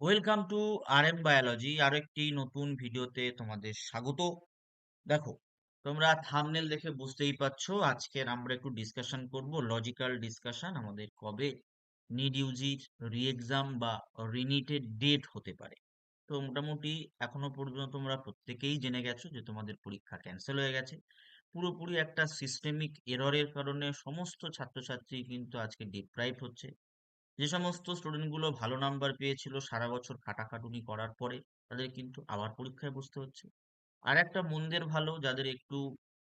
Welcome to R M biology. আরো একটি নতুন ভিডিওতে তোমাদের স্বাগত। দেখো, তোমরা থাম্বনেল দেখে বুঝতেই পারছো আজকের আমরা একটু ডিসকাশন করব, লজিক্যাল ডিসকাশন। আমাদের কবে নিড ইউজির রি এক্সাম বা রিনিটেড ডেট হতে পারে। তো মোটামুটি এখনো পর্যন্ত তোমরা প্রত্যেকেই জেনে গেছো যে তোমাদের পরীক্ষা ক্যান্সেল হয়ে গেছে। পুরোপুরি একটা সিস্টেমিক এররের কারণে সমস্ত ছাত্রছাত্রী কিন্তু আজকে ডিপ্রাইভ হচ্ছে। যে সমস্ত স্টুডেন্ট গুলো ভালো নাম্বার পেয়েছিল সারা বছর খাটাখাটুনি করার পরে, তাদের কিন্তু আবার পরীক্ষায় বসতে হচ্ছে। আর একটা মন্দের ভালো, যাদের একটু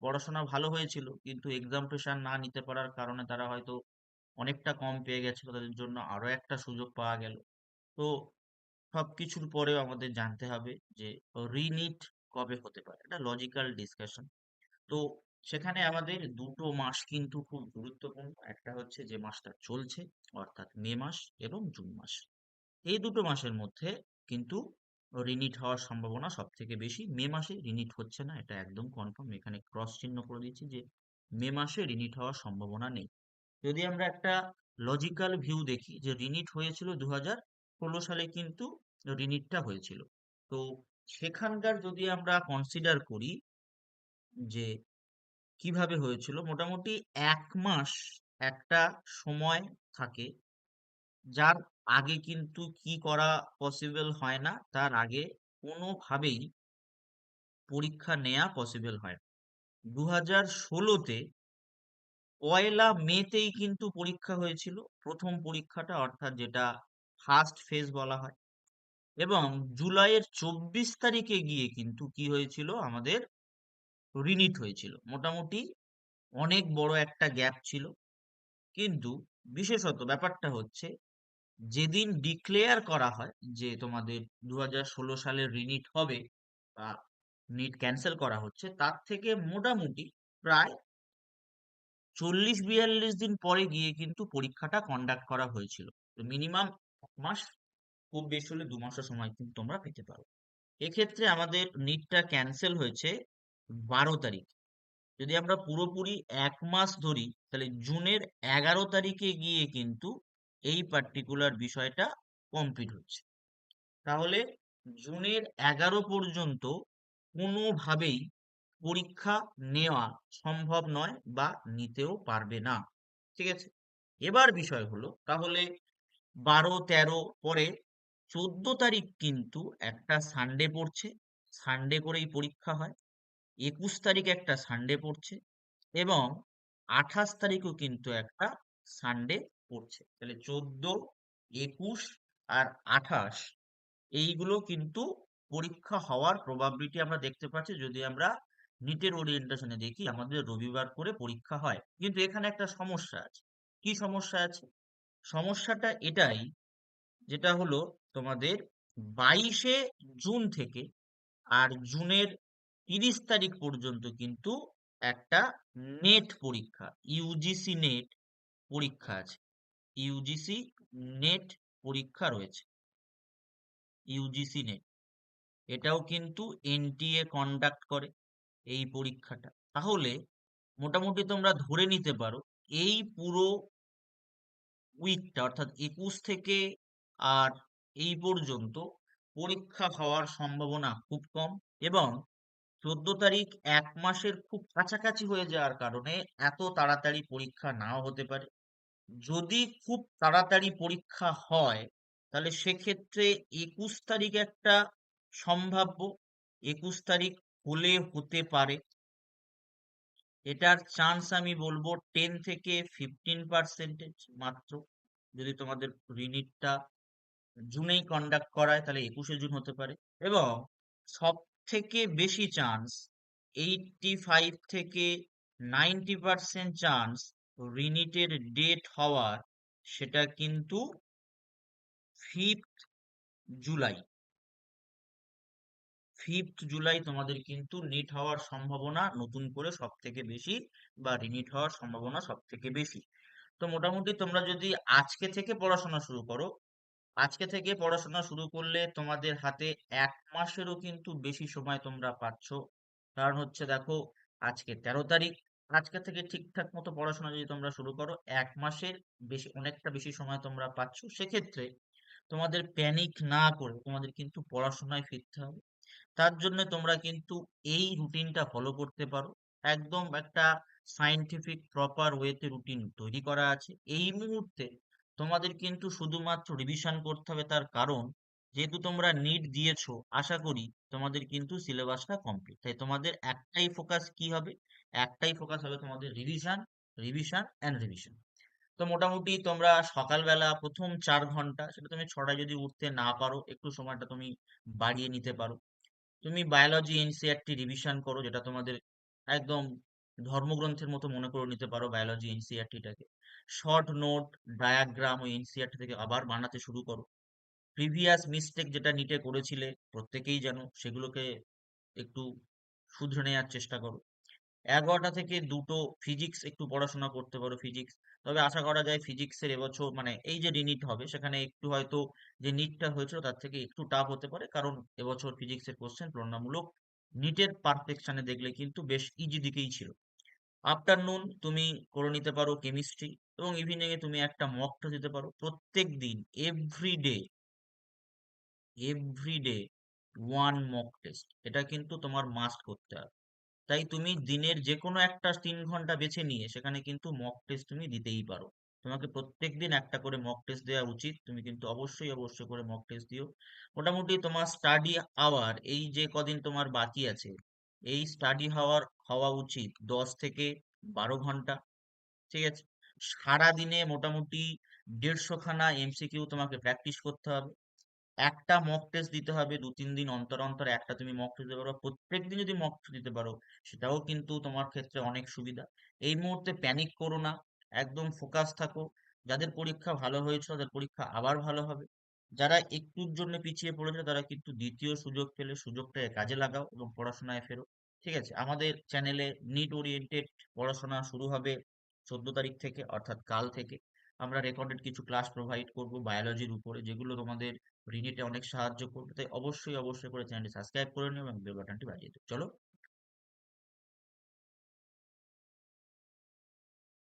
পড়াশোনা ভালো হয়েছিল কিন্তু এক্সাম প্রেশার না নিতে পারার কারণে তারা হয়তো অনেকটা কম পেয়ে গেছিল, তাদের জন্য আরো একটা সুযোগ পাওয়া গেল। তো সবকিছুর পরেও আমাদের জানতে হবে যে রিনিট কবে হতে পারে, এটা লজিক্যাল ডিসকাশন। তো সেখানে আমাদের দুটো মাস কিন্তু খুব গুরুত্বপূর্ণ। একটা হচ্ছে যে মাসটা চলছে, অর্থাৎ মে মাস এবং জুন মাস। এই দুটো মাসের মধ্যে কিন্তু রিনিট হওয়ার সম্ভাবনা সব থেকে বেশি। মে মাসে রিনিট হচ্ছে না, এটা একদম কনফার্ম। এখানে ক্রস চিহ্ন করে দিচ্ছি যে মে মাসে রিনিট হওয়ার সম্ভাবনা নেই। যদি আমরা একটা লজিক্যাল ভিউ দেখি, যে রিনিট হয়েছিল 2016 সালে, কিন্তু রিনিটটা হয়েছিল। তো সেখানকার যদি আমরা কনসিডার করি যে কিভাবে হয়েছিল, মোটামুটি 1 মাস একটা সময় থাকে, যার আগে কিন্তু কি করা পসিবল হয় না। তার আগে কোনোভাবেই পরীক্ষা নেওয়া পসিবল হয় না। 2016-তে 1লা মেতেই কিন্তু পরীক্ষা হয়েছিল, প্রথম পরীক্ষাটা, অর্থাৎ যেটা ফার্স্ট ফেজ বলা হয়। এবং জুলাইয়ের 24 তারিখে গিয়ে কিন্তু কি হয়েছিল, আমাদের রিনিট হয়েছিল। মোটামুটি অনেক বড় একটা গ্যাপ ছিল। কিন্তু বিশেষত ব্যাপারটা হচ্ছে, যেদিন ডিক্লেয়ার করা হয় যে তোমাদের 2016 সালের রিনিট হবে বা নিট ক্যান্সেল করা হচ্ছে, তার থেকে মোটামুটি প্রায় 40-42 দিন পরে গিয়ে কিন্তু পরীক্ষাটা কন্ডাক্ট করা হয়েছিল। তো মিনিমাম 1 মাস, খুব বেশি হলে 2 মাসের সময় কিন্তু তোমরা পেতে পারো। এক্ষেত্রে আমাদের নিটটা ক্যান্সেল হয়েছে 12 তারিখ। যদি আমরা পুরোপুরি 1 মাস ধরি, তাহলে জুনের 11 তারিখে গিয়ে কিন্তু এই পার্টিকুলার বিষয়টা কমপ্লিট হচ্ছে। তাহলে জুনের 11 পর্যন্ত কোনোভাবেই পরীক্ষা নেওয়া সম্ভব নয় বা নিতেও পারবে না। ঠিক আছে, এবার বিষয় হলো, তাহলে 12-13 পরে 14 তারিখ কিন্তু একটা সানডে পড়ছে, সানডে করেই পরীক্ষা হয়। 21 তারিখ একটা সানডে পড়ছে এবং 28 তারিখও কিন্তু একটা সানডে পড়ছে। তাহলে 14, 21 আর 28, এইগুলো কিন্তু পরীক্ষা হওয়ার প্রবাবিলিটি আমরা দেখতে পাচ্ছি। যদি আমরা নিটের ওরিয়েন্টেশনে দেখি, আমাদের রবিবার করে পরীক্ষা হয়। কিন্তু এখানে একটা সমস্যা আছে। কি সমস্যা আছে? সমস্যাটা এটাই, যেটা হলো তোমাদের 22শে জুন থেকে আর জুনের 30 তারিখ পর্যন্ত কিন্তু একটা নেট পরীক্ষা, ইউজিসি নেট পরীক্ষা আছে। ইউজিসি নেট পরীক্ষা রয়েছে, ইউজিসি নেট। এটাও কিন্তু এনটিএ কন্ডাক্ট করে এই পরীক্ষাটা। তাহলে মোটামুটি তোমরা ধরে নিতে পারো, এই পুরো উইকটা, অর্থাৎ 21 থেকে আর এই পর্যন্ত পরীক্ষা হওয়ার সম্ভাবনা খুব কম। এবং 14 তারিখ 1 মাসের খুব কাছাকাছি হয়ে যাওয়ার কারণে এত তাড়াতাড়ি পরীক্ষা নাও হতে পারে। যদি খুব তাড়াতাড়ি পরীক্ষা হয়, তাহলে সেক্ষেত্রে 21 তারিখ একটা সম্ভাব্য। 21 তারিখ হলে হতে পারে, এটার চান্স আমি বলবো 10 থেকে 15% মাত্র। যদি তোমাদের রিনিটটা জুনেই কন্ডাক্ট করায়, তাহলে 21শে জুন হতে পারে। এবং সব থেকে বেশি চান্স, 85 থেকে 90% চান্স রিনিটের ডেট হওয়ার, সেটা কিন্তু 5th জুলাই। 5th জুলাই তোমাদের কিন্তু নিট হওয়ার সম্ভাবনা নতুন করে সব থেকে বেশি, বা রিনিট হওয়ার সম্ভাবনা সব থেকে বেশি। তো মোটামুটি তোমরা যদি আজকে থেকে পড়াশোনা শুরু করো, আজকে থেকে পড়াশোনা শুরু করলে তোমাদের হাতে 1 মাসেরও কিন্তু বেশি সময় তোমরা পাচ্ছ। কারণ হচ্ছে দেখো, আজকে 13 তারিখ, আজকে থেকে ঠিকঠাক মতো পড়াশোনা যদি তোমরা শুরু করো, 1 মাসের বেশি, অনেকটা বেশি সময় তোমরা পাচ্ছ। সেক্ষেত্রে তোমাদের প্যানিক না করে তোমাদের কিন্তু পড়াশোনায় ফিরতে হবে। তার জন্য তোমরা কিন্তু এই রুটিনটা ফলো করতে পারো। একদম একটা সায়েন্টিফিক প্রপার ওয়েতে রুটিন তৈরি করা আছে। এই মুহূর্তে তোমাদের কিন্তু শুধুমাত্র রিভিশন করতে হবে, তার কারণ যেহেতু তোমরা নিট দিয়েছো, আশা করি তোমাদের কিন্তু সিলেবাসটা কমপ্লিট। তাই তোমাদের একটাই ফোকাস কি হবে? একটাই ফোকাস হবে তোমাদের রিভিশন, রিভিশন অ্যান্ড রিভিশন। তো মোটামুটি তোমরা সকালবেলা প্রথম 4 ঘন্টা, সেটা তুমি 6টায় যদি উঠতে না পারো, একটু সময়টা তুমি বাড়িয়ে নিতে পারো। তুমি বায়োলজি এনসিইআরটি রিভিশন করো, যেটা তোমাদের একদম ধর্মগ্রন্থের মতো মনে করে নিতে পারো বায়োলজি এনসিইআরটিটাকে। শর্ট নোট, ডায়াগ্রাম ওই এনসিইআরটি থেকে আবার বানাতে শুরু করো। প্রিভিয়াস মিস্টেক যেটা নিটে করেছিলে প্রত্যেকেই জানো, সেগুলোকে একটু শুধরে নেওয়ার চেষ্টা করো। 11টা থেকে 2টো ফিজিক্স একটু পড়াশোনা করতে পারো, ফিজিক্স। তবে আশা করা যায় ফিজিক্সের এবছর মানে এই যে রিনিট হবে সেখানে একটু হয়তো যে নিটটা হয়েছিল তার থেকে একটু টাফ হতে পারে, কারণ এবছর ফিজিক্সের কোশ্চেন তুলনামূলক নিটের পারফেকশনে দেখলে কিন্তু বেশ ইজি দিকেই ছিল। আফটারনুন তুমি করে নিতে পারো কেমিস্ট্রি, এবং ইভিনিং এ তুমি একটা মক টেস্ট দিতে পারো প্রত্যেক দিন। Everyday, everyday one mock test, এটা কিন্তু তোমার মাস্ট করতে হবে। তাই তুমি দিনের যে কোনো একটা 3 ঘন্টা বেছে নিয়ে সেখানে কিন্তু মক টেস্ট তুমি দিতেই পারো। তোমাকে প্রত্যেকদিন একটা করে মক টেস্ট দেওয়া উচিত। তুমি কিন্তু অবশ্যই অবশ্যই করে মক টেস্ট দিও। মোটামুটি তোমার স্টাডি আওয়ার এই যে কদিন তোমার বাকি আছে, এই স্টাডি হাওয়ার হওয়া উচিত 10 থেকে 12 ঘন্টা। ঠিক আছে? সারাদিনে মোটামুটি 150 খানা এমসিকিউ তোমাকে প্র্যাকটিস করতে হবে। একটা মক টেস্ট দিতে হবে 2-3 দিন অন্তর অন্তর একটা তুমি মক টেস্ট দিতে পারো। প্রত্যেকদিন যদি মক টেস্ট দিতে পারো সেটাও কিন্তু তোমার ক্ষেত্রে অনেক সুবিধা। এই মুহূর্তে প্যানিক করো না, একদম ফোকাস থাকো। যাদের পরীক্ষা ভালো হয়েছে তাদের পরীক্ষা আবার ভালো হবে। যারা একটুর জন্য পিছিয়ে পড়েছে তারা কিন্তু দ্বিতীয় সুযোগ পেলে সুযোগটাকে কাজে লাগাও এবং পড়াশোনায় ফেরো। ঠিক আছে? আমাদের চ্যানেলে নিট ওরিয়েন্টেড পড়াশোনা শুরু হবে 14 তারিখ থেকে, অর্থাৎ কাল থেকে। আমরা রেকর্ডেড কিছু ক্লাস প্রোভাইড করব বায়োলজির উপরে, যেগুলো তোমাদের রিডিটে অনেক সাহায্য করবে। তাই অবশ্যই অবশ্যই করে চ্যানেলটি সাবস্ক্রাইব করে নিও এবং বেল বাটনটি বাজিয়ে দিও। চলো